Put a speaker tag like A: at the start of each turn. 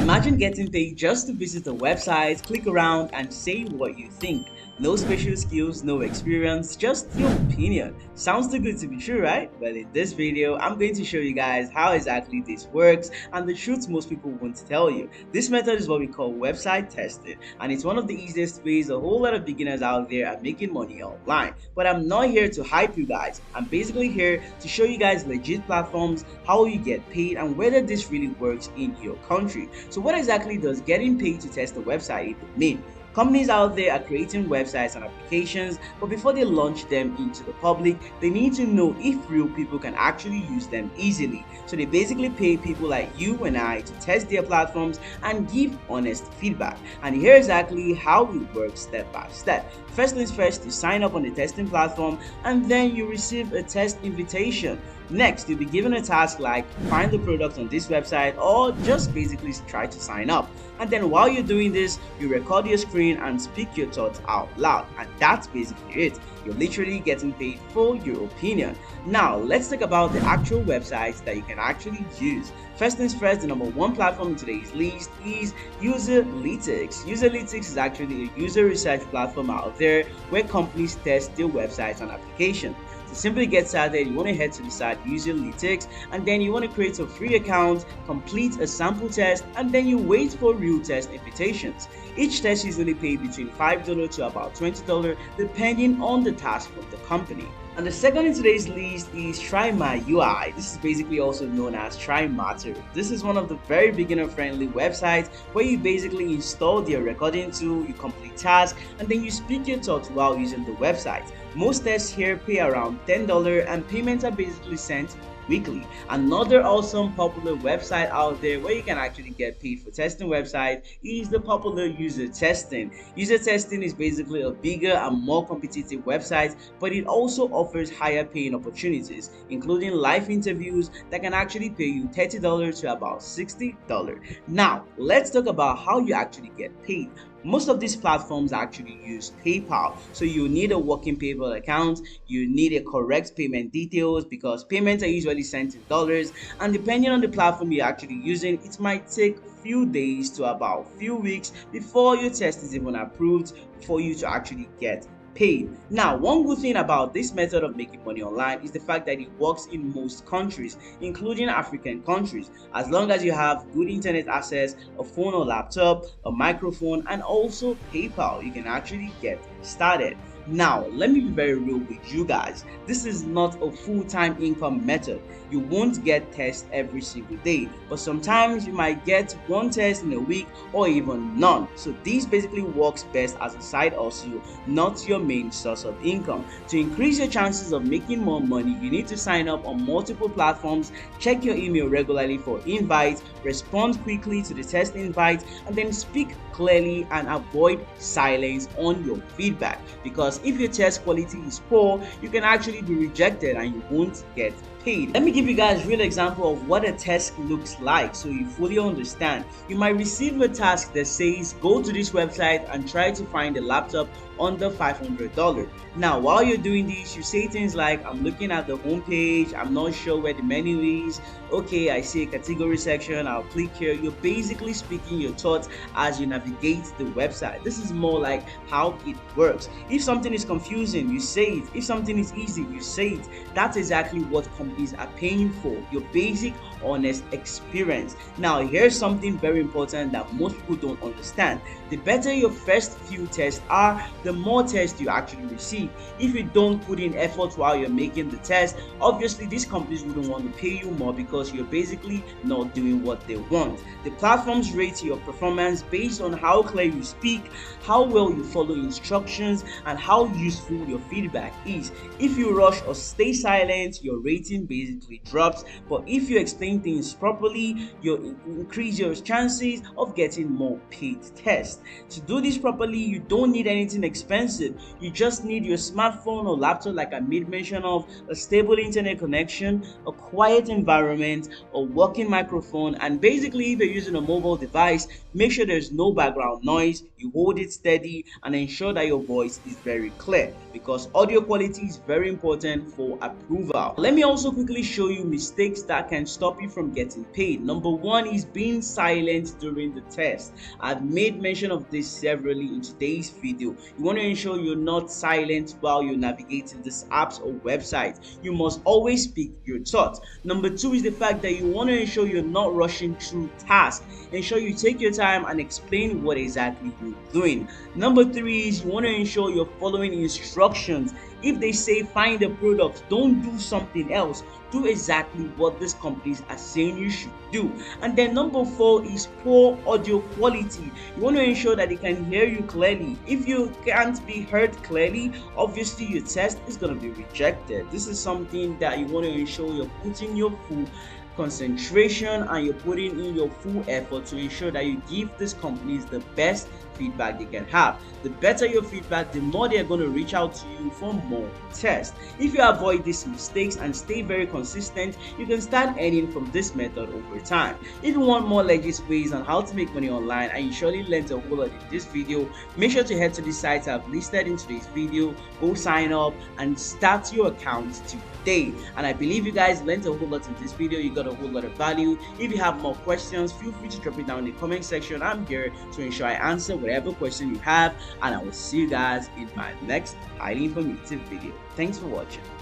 A: Imagine getting paid just to visit a website, click around, and say what you think. No special skills, no experience, just your opinion. Sounds too good to be true, right? Well, in this video, I'm going to show you guys how exactly this works and the truth most people won't tell you. This method is what we call website testing, and it's one of the easiest ways a whole lot of beginners out there are making money online. But I'm not here to hype you guys. I'm basically here to show you guys legit platforms, how you get paid, and whether this really works in your country. So what exactly does getting paid to test a website even mean? Companies out there are creating websites and applications, but before they launch them into the public, they need to know if real people can actually use them easily. So they basically pay people like you and I to test their platforms and give honest feedback. And here exactly how it works step by step. First things first, you sign up on the testing platform and then you receive a test invitation. Next, you'll be given a task like find the product on this website or just basically try to sign up. And then while you're doing this, you record your screen and speak your thoughts out loud. And that's basically it. You're literally getting paid for your opinion. Now, let's talk about the actual websites that you can actually use. First things first, the number one platform in today's list is Userlytics. Userlytics is actually a user research platform out there where companies test their websites and applications. To simply get started, you want to head to the site Userlytics, and then you want to create a free account, complete a sample test, and then you wait for real test invitations. Each test usually pays between $5 to about $20 depending on the task from the company. And the second in today's list is Trymata UI. This is basically also known as Trymata. This is one of the very beginner-friendly websites where you basically install their recording tool, you complete tasks, and then you speak your thoughts while using the website. Most tests here pay around $10 and payments are basically sent weekly. Another awesome popular website out there where you can actually get paid for testing websites is the popular Usertesting. Usertesting is basically a bigger and more competitive website, but it also offers higher paying opportunities, including live interviews that can actually pay you $30 to about $60. Now, let's talk about how you actually get paid. Most of these platforms actually use PayPal, so you need a working PayPal account, you need a correct payment details because payments are usually sent in dollars, and depending on the platform you're actually using, it might take few days to about few weeks before your test is even approved for you to actually get paid. Now, one good thing about this method of making money online is the fact that it works in most countries, including African countries. As long as you have good internet access, a phone or laptop, a microphone, and also PayPal, you can actually get started. Now, let me be very real with you guys. This is not a full-time income method. You won't get tests every single day, but sometimes you might get one test in a week or even none. So this basically works best as a side hustle, not your main source of income. To increase your chances of making more money, you need to sign up on multiple platforms, check your email regularly for invites, respond quickly to the test invite, and then speak clearly and avoid silence on your feedback, because if your test quality is poor, you can actually be rejected and you won't get paid. Let me give you guys a real example of what a task looks like so you fully understand. You might receive a task that says go to this website and try to find a laptop under $500. Now, while you're doing this, you say things like, I'm looking at the home page, I'm not sure where the menu is, okay, I see a category section, I'll click here. You're basically speaking your thoughts as you navigate the website. This is more like how it works. If something is confusing, you say it. If something is easy, you say it. That's exactly what companies are paying for, your basic honest experience. Now, here's something very important that most people don't understand. The better your first few tests are, the more tests you actually receive. If you don't put in effort while you're making the test, obviously these companies wouldn't want to pay you more because you're basically not doing what they want. The platforms rate your performance based on how clear you speak, how well you follow instructions, and how useful your feedback is. If you rush or stay silent, your rating basically drops, but if you explain things properly, you increase your chances of getting more paid tests. To do this properly, you don't need anything expensive. You just need your smartphone or laptop, like I made mention of, a stable internet connection, a quiet environment, a working microphone, and basically if you're using a mobile device, make sure there's no background noise, you hold it steady, and ensure that your voice is very clear because audio quality is very important for approval. Let me also also quickly show you mistakes that can stop you from getting paid. Number one is being silent during the test. I've made mention of this severally in today's video. You want to ensure you're not silent while you're navigating these apps or websites. You must always speak your thoughts. Number two is the fact that you want to ensure you're not rushing through tasks. Ensure you take your time and explain what exactly you're doing. Number three is you want to ensure you're following instructions. If they say find a product, don't do something else. Do exactly what these companies are saying you should do. And then number four is poor audio quality. You want to ensure that they can hear you clearly. If you can't be heard clearly, obviously your test is going to be rejected. This is something that you want to ensure you're putting your full concentration and you're putting in your full effort to ensure that you give these companies the best feedback they can have. The better your feedback, the more they're going to reach out to you for more tests. If you avoid these mistakes and stay very consistent, you can start earning from this method over time. If you want more legit ways on how to make money online, and you surely learned a whole lot in this video, make sure to head to the sites I've listed in today's video, go sign up and start your account today. And I believe you guys learned a whole lot in this video. You got a whole lot of value. If you have more questions, feel free to drop it down in the comment section. I'm here to ensure I answer whatever question you have, and I will see you guys in my next highly informative video. Thanks for watching.